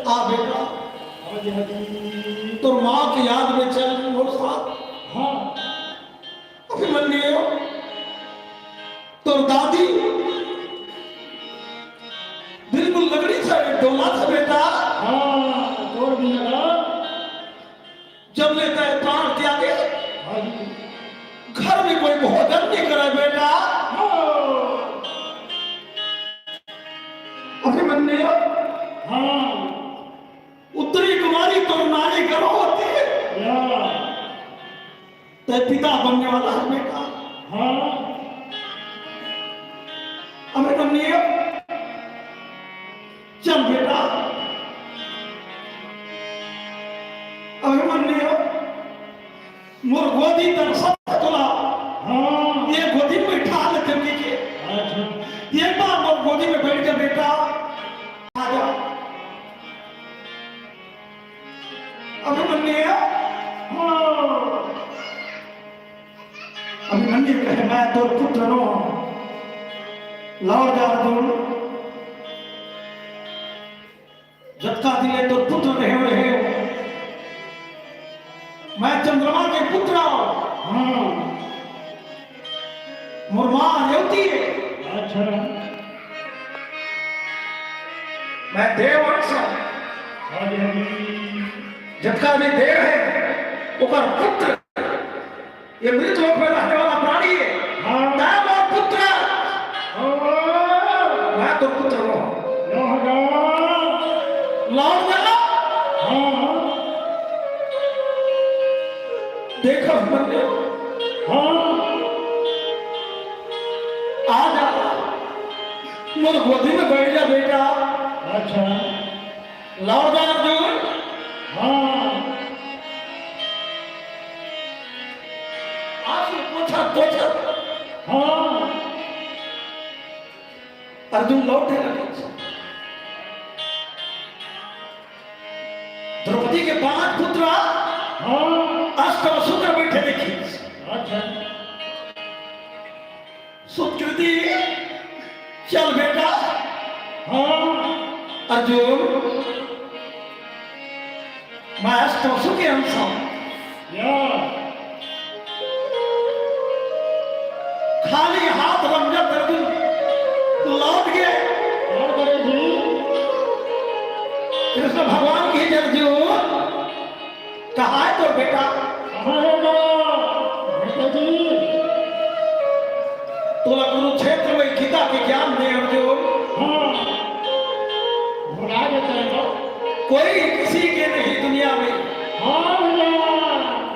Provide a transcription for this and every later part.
आ बेटा तो माँ की याद में चल मोर साथ। हाँ अभिमन्यु तो दादी बिल्कुल लगड़ी था, डोला था बेटा। हाँ तोड़ भी लगा। जब लेता है प्राण त्यागे, हाँ जी। घर में कोई भोजन नहीं करे बेटा। अभिमन्यु हाँ उत्तरी कुमारी तो नारी गर्भ होती है, तो पिता बनने वाला है बेटा। हाँ अभिमन्यु चल बेटा। अभिमन्यु मोर गोदी तर सब तोला। हाँ ये गोदी में बैठा लेते नीचे। अच्छा ये बार मोर गोदी में बैठ के बेटा आ जा। अभिमन्यु अभिमन्यु कहे मैं तोर पुत्र नो लौट जा अर्जुन। जत्का दिले तोर पुत्र रहे मैं चंद्रमा के पुत्र हूं। मोर मां रेवती है। अच्छा मैं देववंश हाँ जी हाँ जी। जत्का भी देव है ओकर पुत्र। ये मृत लोक में रहने वाला प्राणी है। हाँ मैं मोर पुत्र, मैं तो पुत्र हूं। लौट जा। देखो बंदे आ जा मोर गोदी में बैठ जा बेटा। अच्छा लौट जा अर्जुन। हाँ आंसू पोछा पोछा हाँ अर्जुन लौटने लगे। द्रौपदी के 5 पुत्र हाँ अष्टम शुक्र बैठे देखी। अच्छा सुकृति चल बेटा। हाँ अर्जुन मैं अष्टम शुक्र के अंश हूं। खाली हाथ रंजन अर्जुन लौट गए। कृष्ण भगवान की अर्जुन कहा है तो बेटा। तोला कुरुक्षेत्र में गीता के ज्ञान दे अर्जुन। कोई किसी के नहीं दुनिया में।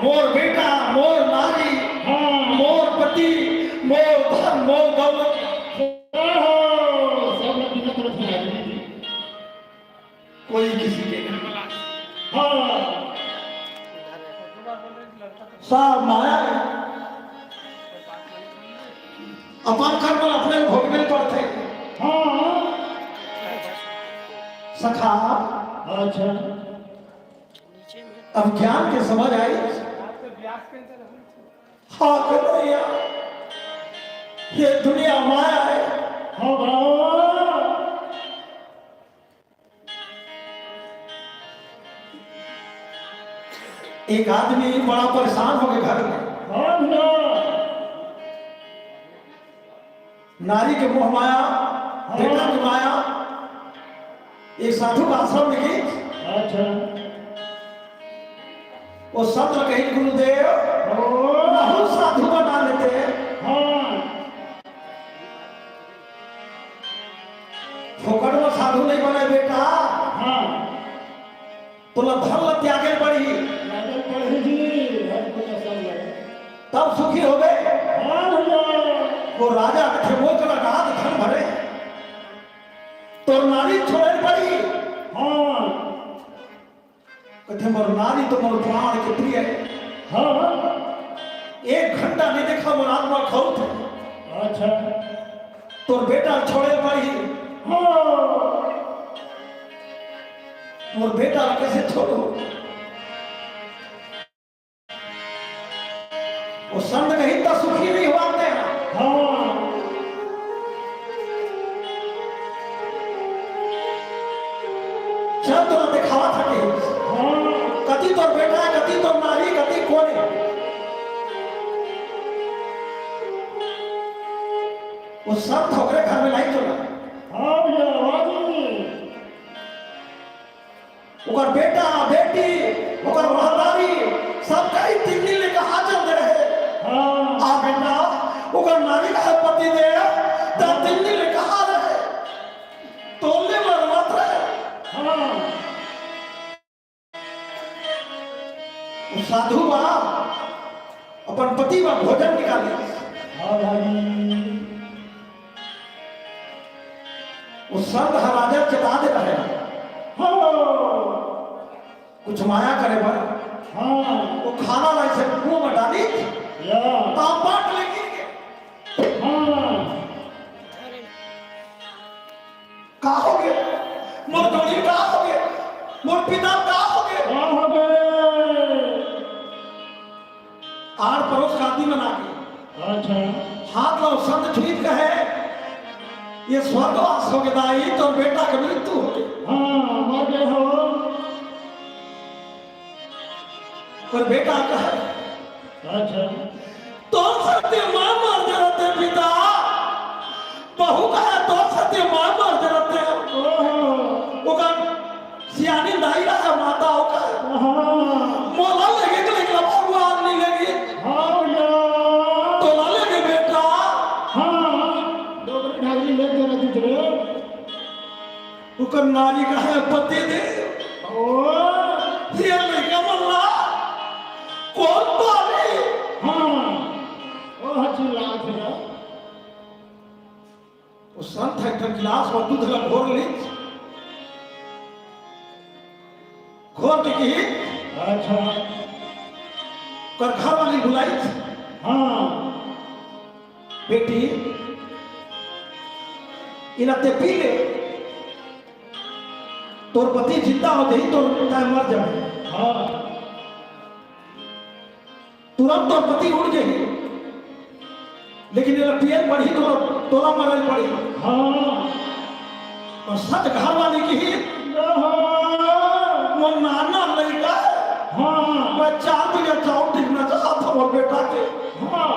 मोर बेटा मोर नारी मोर पति मोर धन मोर दौलत कोई किसी के नहीं। सब माया है। अपन कर्म अपने भोगने पड़ते। सखा अच्छा अब ज्ञान के समझ आई। हाँ कन्हैया ये दुनिया माया है। हाँ बाबा एक आदमी बड़ा परेशान हो गया घर में। नारी के मोह माया बेटा की माया। एक साधु का आश्रम में गई। अच्छा वो सत्र कही गुरुदेव बहुत साधु बना लेते हैं। फोकट में साधु नहीं बने बेटा। तुला धर्म त्यागे पड़ी तब सुखी हो गए। वो राजा थे वो तो लगा धन भरे तो नारी छोड़े पड़ी। कहते मोर नारी तो मोर प्राण के प्रिय है। 1 घंटा नहीं देखा मोर आत्मा खाऊ थे। अच्छा तोर बेटा छोड़े पड़ी। मोर बेटा कैसे छोड़ो। वो संत कहीं तो सुखी नहीं हुआ थे। चंद्र पर दिखावा था कि हाँ कति तोर बेटा है, कति तोर नारी, कति कौन है। वो सब ठोकरे घर में लाई चला। हाँ भैया आवाज़ी ओकर बेटा बेटी ओकर महतारी सब कई तीन दिन लेकर हाजर दे रहे। हाँ आ बेटा ओकर नारी का पति दे ता तीन दिन लेकर आ रहे तोले मरवत रहे। हाँ वो साधु बा अपन पति बा भोजन निकाले। हाँ भाई वो संत राजा चेता दे रहे कुछ माया करे बा। हाँ वो खाना लाई से मुंह में डाली या ताप बाट लेगी। हाँ का हो गए मोर जोड़ी, का हो गए मोर पिता, का हो गए। क्या हो गए। आर पड़ोस का आदमी बना के अच्छा हाथ लो संत छुईत कहे ये स्वर्गवास हो गया दाई तो बेटा का मृत्यु हो गई। हाँ मर गए हो। पर बेटा कहे अच्छा तो सत्य मां मर जाते पिता, बहू कहे तो सत्य मां मर जाते। ओहो वो का सियानी दाई रहा माता हो का हाँ मोला लगे कि लेकिन भगवान नहीं लगी हाँ भैया तो ला लगे बेटा। हाँ डोगरी ढाली ले जरा दूसरे उकर नारी का है पति दे ओ ये लड़का मल्ला कौन पाले। हाँ ओ हची लाख है। वो संत है एक गिलास में दूध का घोर ली घोर के की अच्छा कर घर वाली बुलाई हाँ बेटी इनते पी ले तोर पति जिंदा हो गई तो मर जाए। हाँ तुरंत तोर पति उड़ गई लेकिन ये पियर पड़ी तो तोला मरल पड़ी। हाँ और सच घर वाली की ही वो नाना लड़का हाँ मैं 4 बजे चाउ दिखना चाहता था और बेटा के। हाँ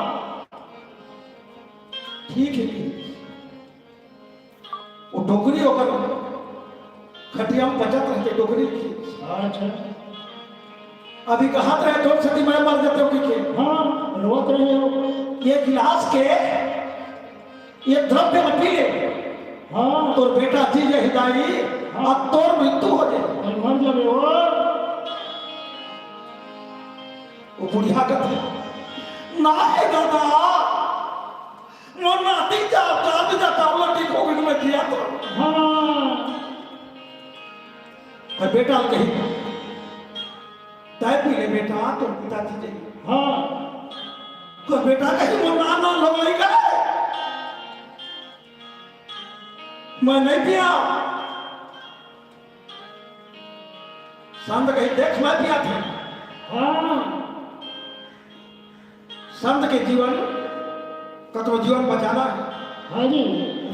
ठीक है वो डोगरी होकर खटिया में बचत रहते डोगरी की। अच्छा अभी कहा रहे तो सती मैं मर जाते हो कि हाँ रोत रहे हो। ये गिलास के ये द्रव्य में पी ले हाँ तोर बेटा जी जे हिदाई अब तोर मृत्यु हो जाए। मर जावे हो। वो बुढ़िया कहते ना है दादा वो नाती जाता उलटी को भी मैं किया तो। हाँ और बेटा कही तय पी ले बेटा तुम पिताजी जी। हाँ तो बेटा कहीं वो नाना लोग नहीं गए मैं नहीं पिया। संत कहीं देख मैं पिया था। हाँ संत के जीवन का तो जीवन बचाना है। हाँ जी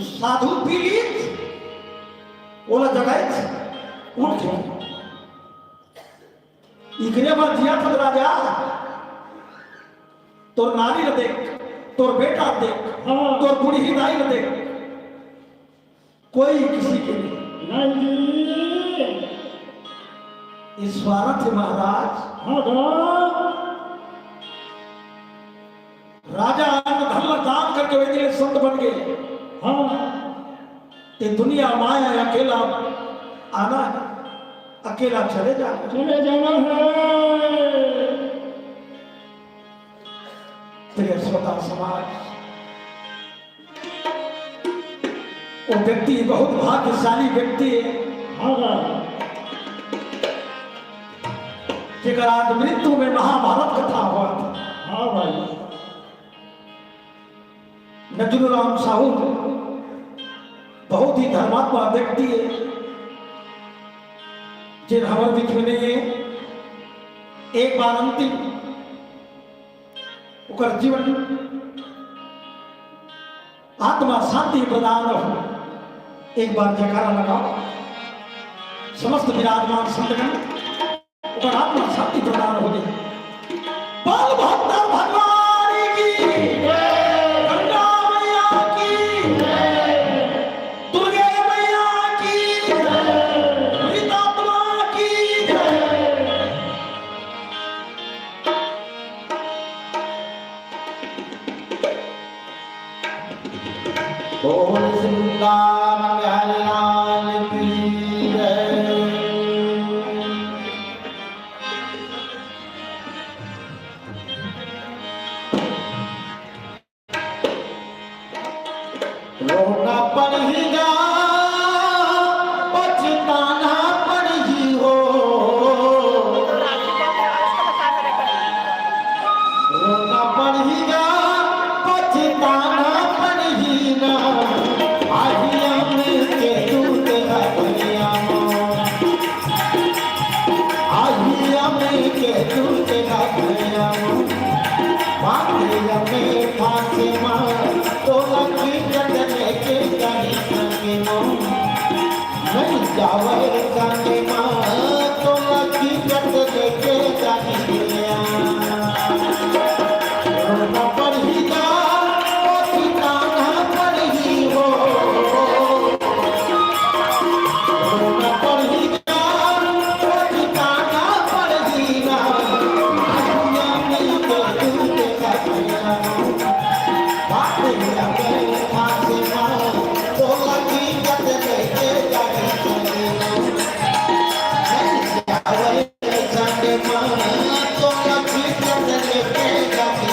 साधु पी ली ओला जगह उठ गई इकरे बार जिया था राजा तोर नारी न देख तोर बेटा देख हाँ तोर बुढ़ी ही नाई न देख कोई किसी के नहीं। नहीं ये स्वार्थ है महाराज। हाँ राजा धन दान करके वे दिले संत बन गए। हाँ ये दुनिया माया है, अकेला आना है अकेला चले जाना। चले जाना है। तेरे श्रोता समाज वो व्यक्ति बहुत भाग्यशाली व्यक्ति है हाँ जेकर आज मृत्यु में महाभारत कथा हुआ था। हाँ भाई नजरुराम साहू बहुत ही धर्मात्मा व्यक्ति है जिन हमारे बीच में नहीं है। एक बार अंतिम उकर जीवन आत्मा शांति प्रदान हो। एक बार जयकारा लगाओ समस्त विराजमान संतगण उपरात्मा शक्ति प्रदान हो गई। बाल भक्त भगवान की गंगा मैया की दुर्गे मैया की मृतात्मा की बोल सिंगार लाल की जय। रोना पड़ेगा पछताना पड़ेगी हो, रोना पड़ेगा पछताना पड़ेगी ना। आहिया में के दूध का दुनिया आहिया में के दूध का दुनिया बातिया में फांसी मार तो लगी जगने के कहीं संगे नहीं जावे संगे मार तो लगी जगने के कहीं रोना पड़ेगा पछताना पड़ेगी हो, रोना पड़ेगा पछताना पड़ेगी ना। आहिया में के दूध का दुनिया बातिया में फांसी मार तो लगी जगने के कहीं संगे नहीं जावे संगे मार तो लगी जगने के कहीं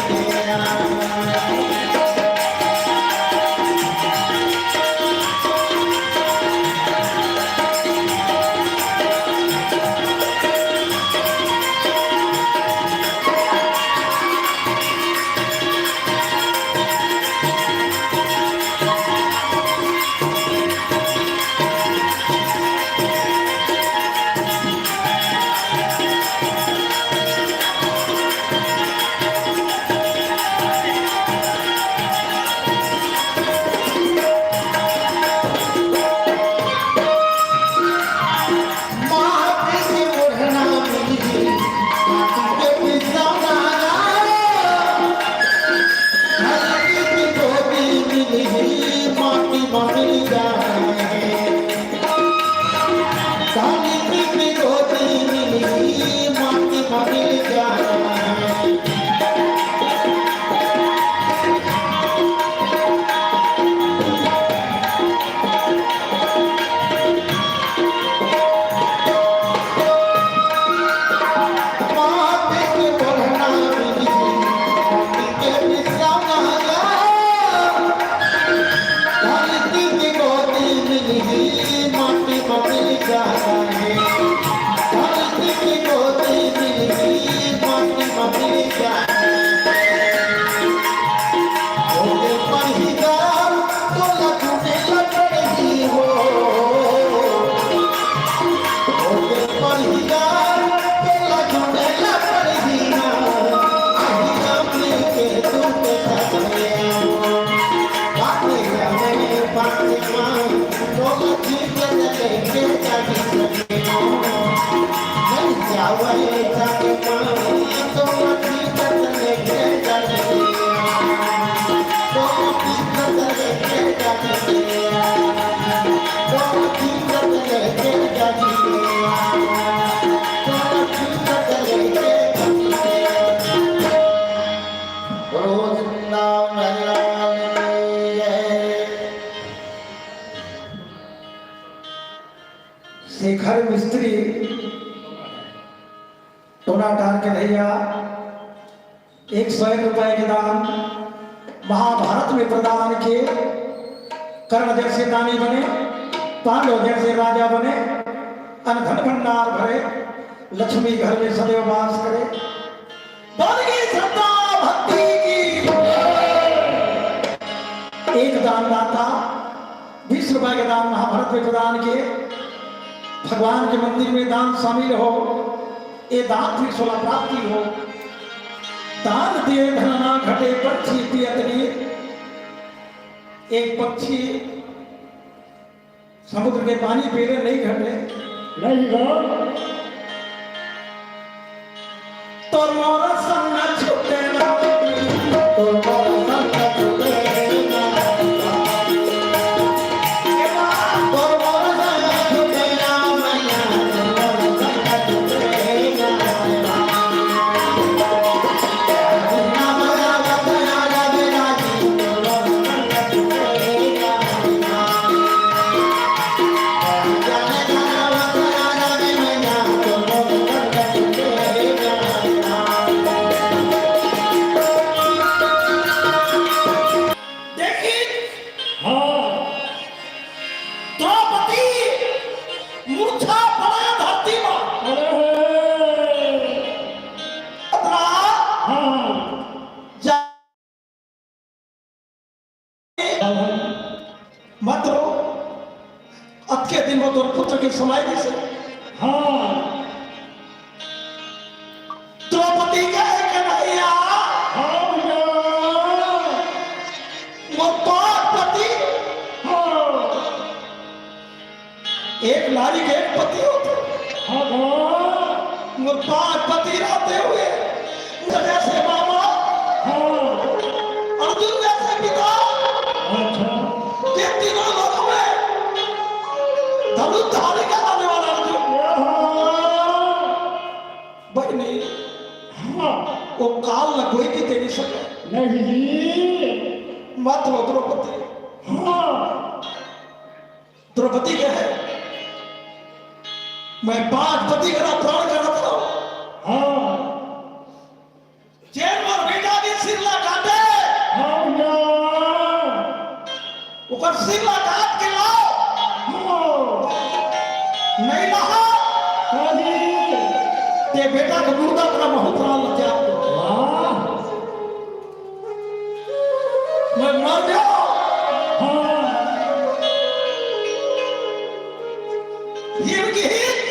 शेखर मिस्त्री टोनाटार के भैया 101 रुपए के दान महाभारत में प्रदान किए। कर्ण जैसे दानी बने, पांडव जैसे राजा बने, अनधन भंडार भरे, लक्ष्मी घर में सदैव वास करे। बन श्रद्धा भक्ति की एक दानदाता 20 रुपए के दान महाभारत में प्रदान किए। भगवान के मंदिर में दान शामिल हो, ये दान फिर सोलह प्राप्ति हो। दान दिए धन ना घटे पक्षी पियत नीर। एक पक्षी समुद्र के पानी पी रहे नहीं घटे, नहीं गो तोर मोर संग छूटे ना तोर मोर संग छूटे ना तोर मोर संग छूटे ना मैया तोर मोर संग छूटे ना ना मगा बना गा बेरा जी तोर मोर संग छूटे ना जाने जाना बना गा मैया तोर मोर संग छूटे ना देखी हाँ द्रौपदी मूर्छा पड़ा धरती पर अरे हाँ मत रो अतके दिन वो तोर पुत्र की समाई जैसे हाँ द्रौपदी कहे कन्हैया हाँ भैया वो पाक पति हाँ एक नारी के एक पति होते हाँ वो पाक पति रहते हुए जैसे मामा हाँ अर्जुन जैसे पिता अच्छा ये तीनों लोगों में धनुर्धारी कहलाने वाला अर्जुन बहनी हाँ वो काल न कोई भी दे नहीं सके नहीं जी मत रो द्रौपदी हाँ द्रौपदी के है मैं पांच पति करा प्राण करता हूं हाँ जेल में बेटा की सिरला काटे हाँ भैया ऊपर सिरला काट के लाओ हाँ नहीं रहा हाँ जी ते बेटा का मुर्दा अपना बहुत प्राण लग जाओ वाह मैं मर जाओ हाँ भीम की हित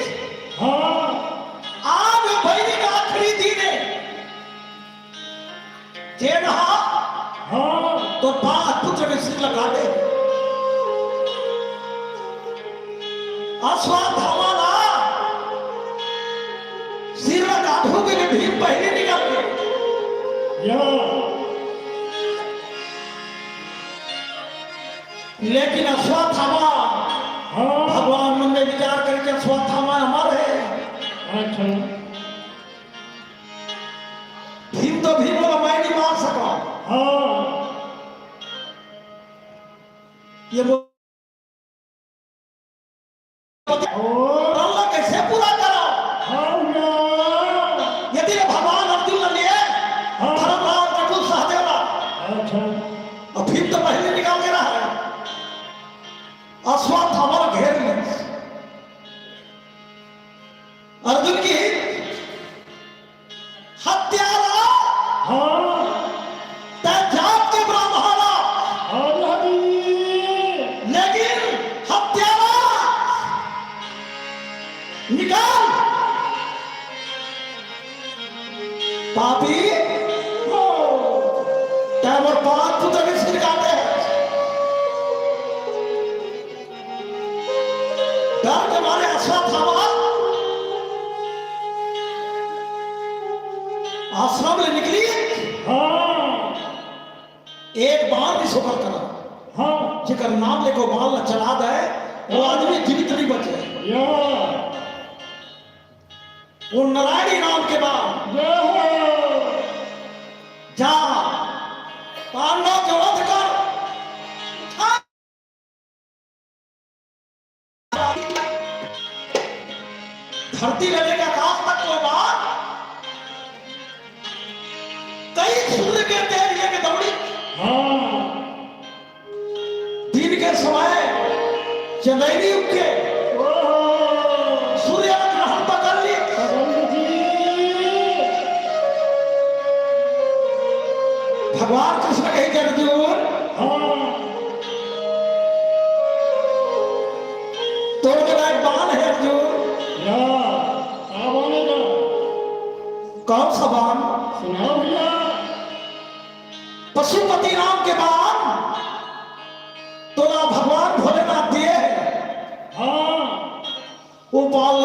हाँ आज भैरी का आखिरी दिन है जे रहा हाँ तो पांच पुत्र के सिर लगा दे अश्वत्थामा सिर लगा धोगे ने भीम पहले निकल गए या लेकिन अश्वत्थामा हाँ भगवान मन में विचार करके अश्वत्थामा अमर है अच्छा भीम तो भीम होगा मैं नहीं मार सका हाँ ये वो और अल्लाह कैसे पूरा करो हाँ भैया यदि भगवान अर्जुन ने लिए हाँ। धर्मराज नकुल सहदेव अच्छा और भीम तो पहले निकाल के रहा है अश्वत्थामा घेर में अर्जुन की हत्यारा हाँ जात के ब्राह्मणा हाँ जी लेकिन हत्यारा निकाल पापी टाइम और पांच पुत्र के सिर काटे डर के मारे अश्वत्थामा आश्रम में निकली हाँ एक बार भी शुक्र करा हाँ जिकर नाम लेको बाल न चला दे वो आदमी जीवित नहीं बचे या वो नारायणी नाम के बाद जय हो जा पांडव के वध कर धरती लेने का आकाश तक के बाद कई सूर्य के तेज लेके दौड़ी हाँ दिन के समय चंदेरी युग के ओह सूर्य ग्रहण पकड़ ली भगवान जी भगवान कृष्ण कही के अर्जुन हाँ तो मेरा एक बाण है अर्जुन या आप आनेगा कौन सा बाण सुनाओ भैया पशुपति नाम के बाद तोरा भगवान भोलेनाथ दिए हाँ वो बाल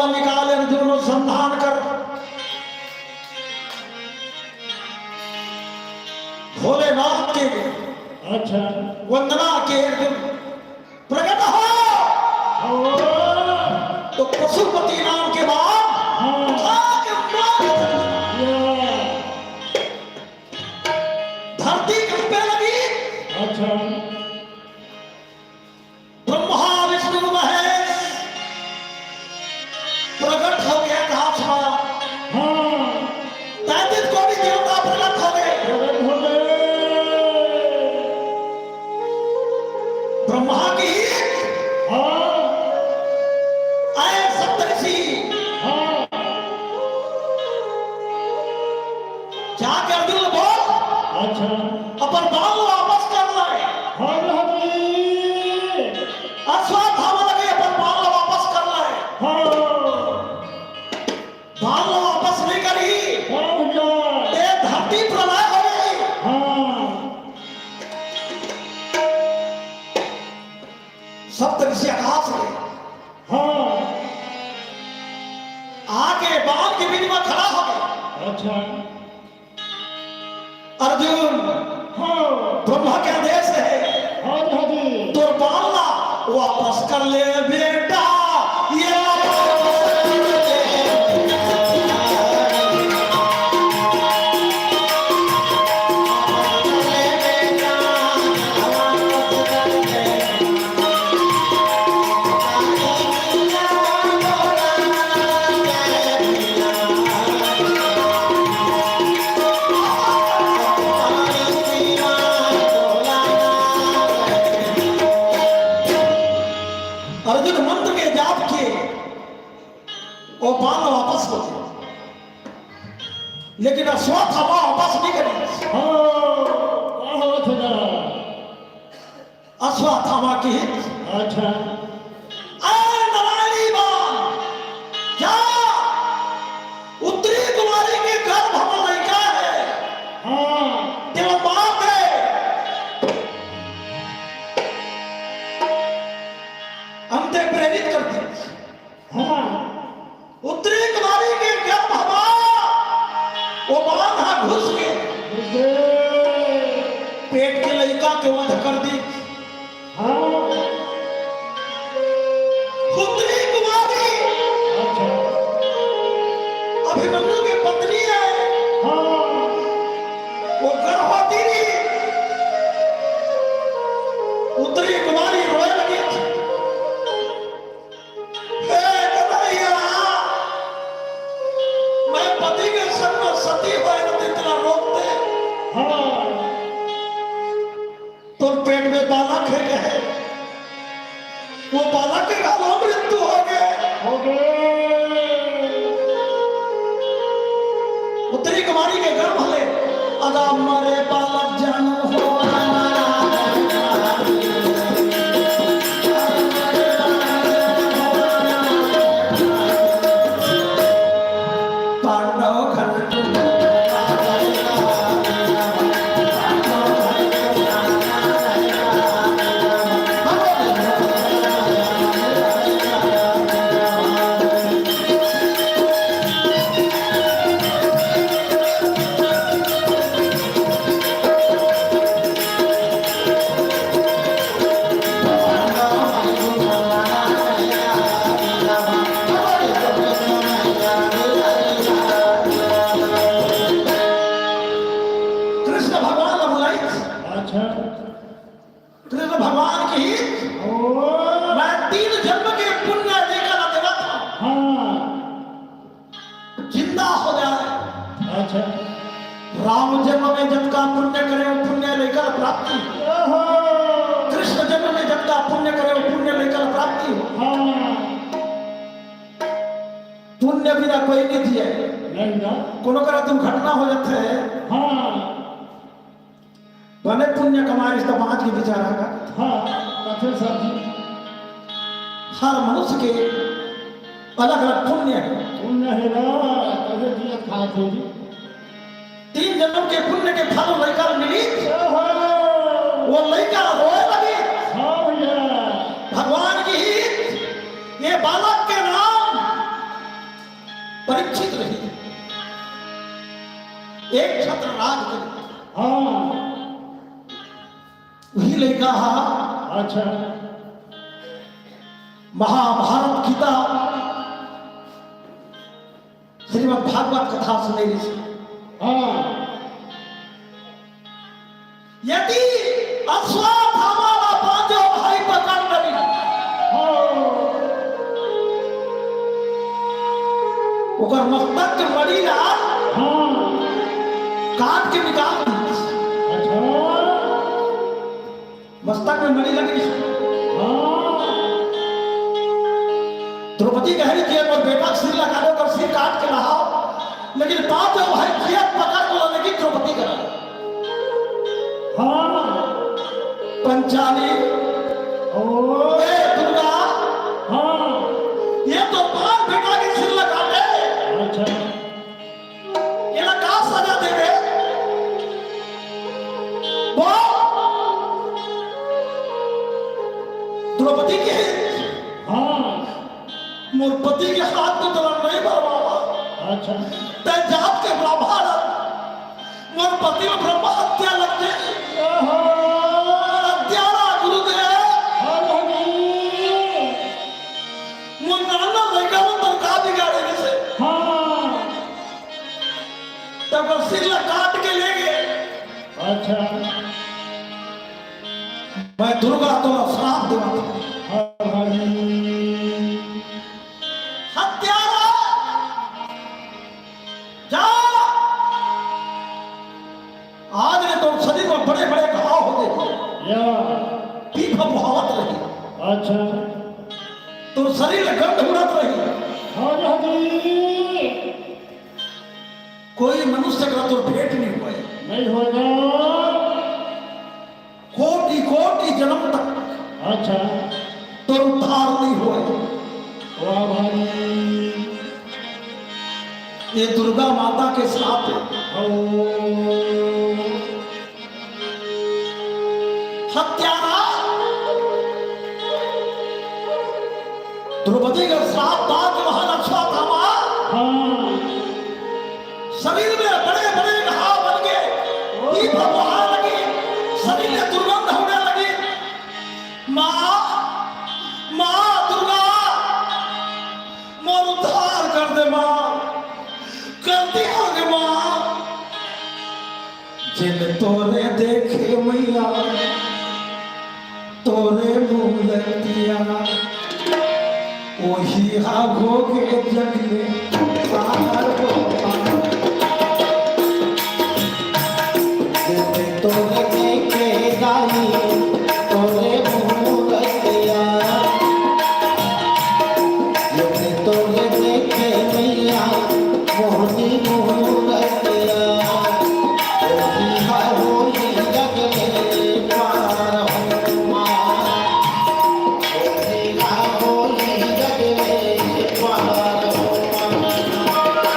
भोलेनाथ के अच्छा वंदना के अर्जुन प्रकट हो ओ तो पशुपति नाम के बाद हाँ आगे मार या धरती कंपे लगी। अच्छा ब्रह्मा विष्णु महेश प्रकट हो गया घास में। हाँ 33 कोटि देवता प्रकट हो गए। प्रकट हो गए ब्रह्मा की हाँ आए सप्तऋषि हाँ जाके अर्जुन बोल अच्छा अपन बाल वापस कर लाए। हाँ हरी अश्वत्थामा लगे अपन बाल वापस कर लाए। हाँ बाल वापस नहीं करी हाँ भैया ये धरती प्रलय हो गई। हाँ सप्तऋषि आकाश में हाँ आके बाल के बीच में खड़ा हो गए। अच्छा अर्जुन हाँ ब्रह्मा के आदेश है हाँ हरी तो बाला वापस कर ले बेटा। ये वापस कर ले। अर्जुन मंत्र के जाप किए और बाल वापस हो गए लेकिन अश्वत्थामा वापस नहीं करी। हाँ क्या हुआ था जरा अश्वत्थामा की अच्छा अरे नारायणी बाण क्या उत्तरी कुमारी के गर्भ में लड़का है हाँ तेरा बाप है। हम ते प्रेरित करते हाँ उत्तरी कुमारी के गर्भ में वो बांधा घुस के पेट के लड़का के वध कर दी। हाँ उत्तरी कुमारी अच्छा अभिमन्यु की पत्नी है हाँ वो गर्भवती थी। उत्तरी कुमारी रोए लगी हे कन्हैया मैं पति के संग में सती हुए न इतना रोकते हाँ तो पेट में बालक है गए वो बालक के गालों मृत्यु हो गए। हो गए उत्तरी कुमारी के गर्भ ले अदा मरे बालक जन्म हो पांडव खंड कृष्ण भगवान ने बुलाई। अच्छा कृष्ण भगवान की ओ मैं 3 जन्म के पुण्य लेकर आया था हाँ जिंदा हो जाए। अच्छा राम जन्म में जब का पुण्य करे वो पुण्य लेकर प्राप्ति। ओहो कृष्ण जन्म में जब का पुण्य करे वो पुण्य लेकर प्राप्ति हो। हाँ पुण्य बिना कोई नहीं दिए नहीं ना कोनो करा दुर्घटना हो जाते है हाँ भले पुण्य कमाए तो बात की विचार आगा। हाँ कथे सब्जी हर मनुष्य के अलग अलग पुण्य है। पुण्य है ना कथे जिया खाते जी 3 जन्म के पुण्य के फल लेकर मिली ओहो वो लड़का रोए लगी। हाँ भैया भगवान की ये बालक के नाम परीक्षित रही एक छत्र राज के हाँ वही लड़का अच्छा महाभारत गीता श्रीमद् भागवत कथा सुने हाँ यदि अश्वत्थामा पांचो भाई पकड़ करी ओकर मस्तक के मरी ना काट के निकाल दी। मस्तक में मरी लगी द्रौपदी कह रही थी और बेटा का सिर लगा दो और सिर काट के नहाओ, लेकिन पांचों भाई खेत पकड़ को लाने की द्रौपदी करा पंचाली दुर्गा ये तो पांच बेटा के सिर लगा दे, ये लगा सजा दे दे वो द्रौपदी के मोर पति के हाथ में दलन नहीं बरबावा। अच्छा ते जात के महाभारत मोर पति में ब्रह्मा हत्या लगते हत्यारा गुरुदेव मोर नाना लड़का में तरका बिगाड़े जैसे तब सिर काट के ले गए। अच्छा मैं दुर्गा तो श्राप देवा हत्यारा जा आज ने तो शरीर में बड़े बड़े घाव हो गए पीठ बहावत रही। अच्छा तो शरीर में गंध उड़त रही। कोई मनुष्य का तो भेंट नहीं हुआ नहीं होगा कोटि कोटि जन्म तक अच्छा तो उद्धार नहीं हुआ। वाह भाई ये दुर्गा माता के साथ हत्यारा द्रौपदी का साथ बात वहां अश्वत्थामा शरीर में बड़े बड़े घाव बन गए, पीठ वहां लगी, शरीर में दुर्गंध होने लगी। मां मां दुर्गा मोर उद्धार कर दे मां, करती होगे मां। जिन तोरे देखे मैया तोरे मूर्तिया वही आगोगे जग में बाहर हो तोरे देखे गाई तोरे मूर्तिया तोरे देखे मैया मोहनी मूर्तिया होली जग में पार हो मां, होली जग में पार हो मां।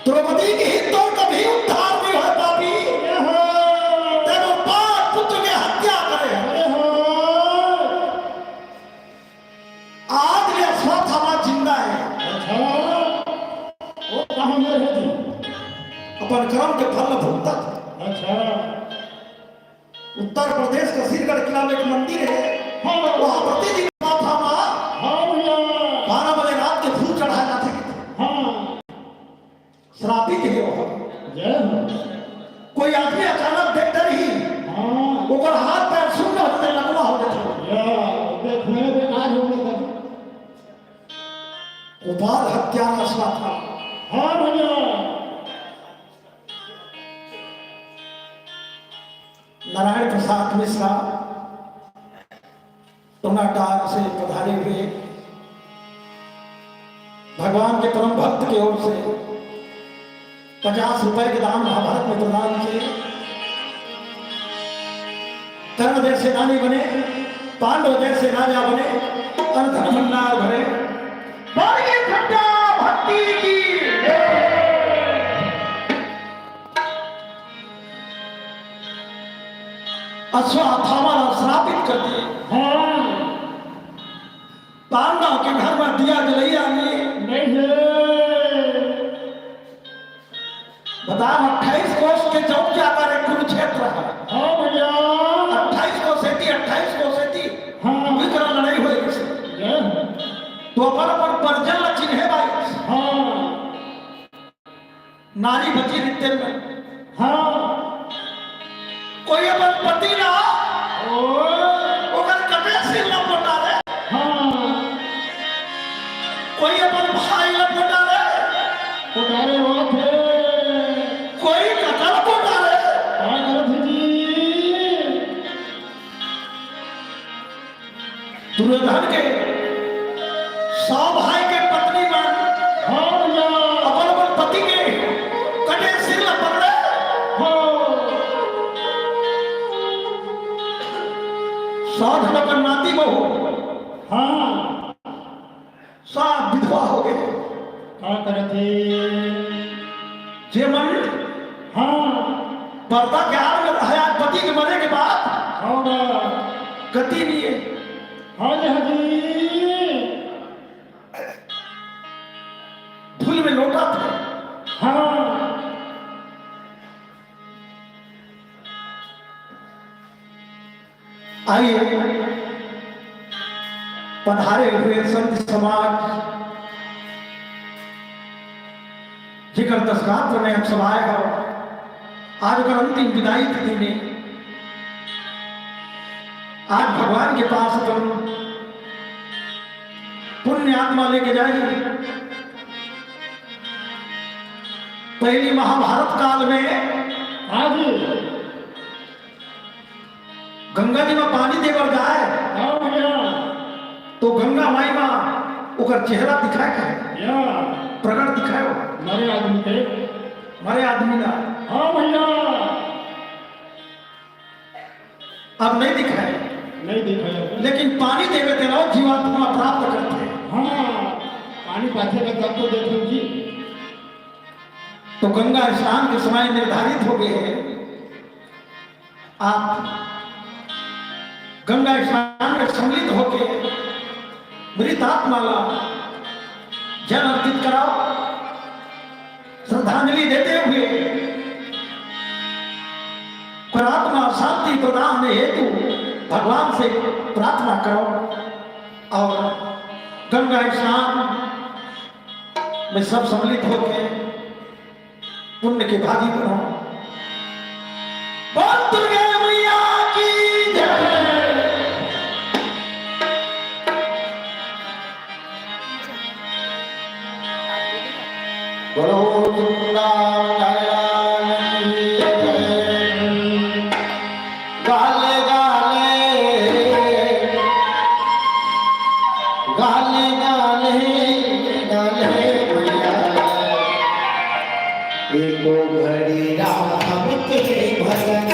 द्रौपदी की हित तो कभी उद्धार नहीं हो पापी तेरे बाप पुत्र की हत्या करे आज भी अश्वत्थामा जिंदा है अच्छा वो कहाँ में है जी अपन कर्म के फल भुगता था अच्छा उत्तर प्रदेश का सिरगढ़ किला में एक मंदिर है हाँ वहां प्रतिदिन अश्वत्थामा हाँ भैया 12 बजे रात के फूल चढ़ाए जाते थे हाँ श्रापित है वो जय हो कोई आदमी अचानक देखते ही हाँ ऊपर हाथ पैर शून्य होते लगवा हो जाता या देखने में आज हो गया गोपाल हत्या रचना था हाँ भैया नारायण प्रसाद मिश्रा टोनाटार से पधारे हुए भगवान के परम भक्त की ओर से 50 रुपए के दान महाभारत में प्रदान किए कर्ण जैसे रानी बने पांडव जैसे राजा बने धन भंडार भरे बोलिए सत्या भक्ति की अश्वत्थामा श्रापित कर दिए हाँ पांडव के घर में दिया जलैया नहीं नहीं बता 28 कोष के चौक के आकर एक कुरुक्षेत्र है हाँ भैया 28 को सेती हाँ विक्रम लड़ाई हुई जय हो तो अपन परजल चिन्हे भाई हाँ नारी बची नित्य में हाँ कोई अपन पति ना ओए ओकर कटे सिर न पोटा रे हाँ कोई अपन भाई न पोटा रे उतारे हो थे कोई कटल पोटा रे क्या करत जी दुर्योधन के 100 भाई के पत्नी बन हाँ भैया अपन पति के कटे सिर न पकड़े हाँ 100 धन पर नाती बहू हाँ 7 विधवा हो गए क्या करत जे मन हाँ पर्दा के आड़ में रहा पति के मरे के बाद हाँ ना गति नहीं है हाँ जी धूल में लौटा था हाँ आइए पधारे हुए संत समाज जिकर दशगात्र में हम समाये हो आज अगर अंतिम विदाई तिथि में आज भगवान के पास तुम पुण्य आत्मा लेके जाएगी पहली महाभारत काल में हाँ जी गंगा जी में पानी देवर जाए हाँ भैया तो गंगा माई माँ ओकर चेहरा दिखाए का है या प्रकट दिखाए हो मरे आदमी के मरे आदमी ना हाँ भैया अब नहीं दिखाए नहीं देखा जाता लेकिन पानी देवे तेरा जीवात्मा प्राप्त करते हैं हाँ पानी पाथे का तब तो देखो जी तो गंगा स्नान के समय निर्धारित हो गए हैं आप गंगा स्नान में सम्मिलित होकर मृत आत्मा का जल अर्पित कराओ श्रद्धांजलि देते हुए परात्मा शांति प्रदान हेतु भगवान से प्रार्थना करो और गंगा स्नान में सब सम्मिलित होकर पुण्य के भागी बनो। बोल दुर्गा मैया की जय। बोलो नारायण की जय। गाले गाले गाले गाले भैया एको घड़ी राम के भजन